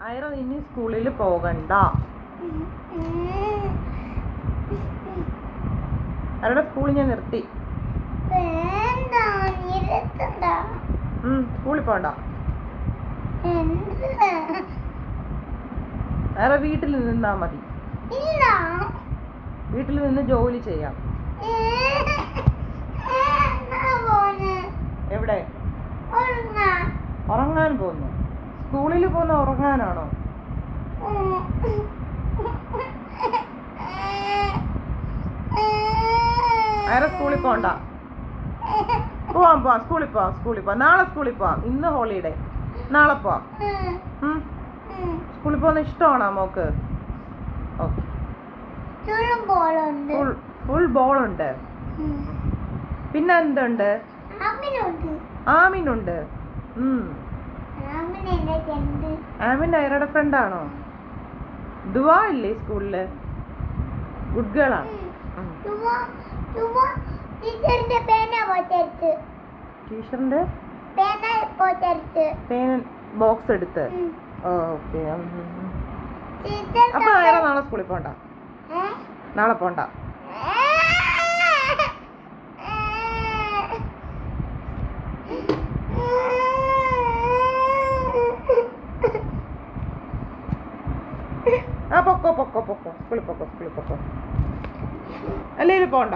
ഐറ ഇനി സ്കൂളിൽ പോകണ്ട. അവരുടെ സ്കൂളിൽ ഞാൻ നിർത്തി. സ്കൂളിൽ പോകണ്ട. വേറെ വീട്ടിൽ നിന്നാ മതി. വീട്ടിൽ നിന്ന് ജോലി ചെയ്യാം. എവിടെ? ഉറങ്ങാൻ പോകുന്നു. സ്കൂളിൽ പോകുന്ന ഉറങ്ങാനാണോ? വേറെ സ്കൂളിൽ പോണ്ട. പോവാം സ്കൂളിൽ പോവാം. നാളെ സ്കൂളിൽ പോവാം. ഇന്ന് ഹോളിഡേ. നാളെ പോവാം. സ്കൂളിൽ പോകുന്ന ഇഷ്ടമാണോ മോക്ക്? ഓക്കെ. ഫുൾ ബോളുണ്ട്. പിന്നെ എന്തുണ്ട്? ആമിനുണ്ട്. ആമിൻ ഐറയുടെ ഫ്രണ്ടാണോ? ദുവാ ഇല്ലേ സ്കൂളില്? ഗുഡ് ഗേൾ ആണ്. ടീച്ചറിന്റെ പേന ബോക്സ് എടുത്ത്. ഓക്കെ. അപ്പൊ ഐറ നാളെ സ്കൂളിൽ പോണ്ട. നാളെ പോണ്ട. പൊക്കോ സ്കൂളിൽ പൊക്കോ. അല്ലെങ്കിൽ പോണ്ട.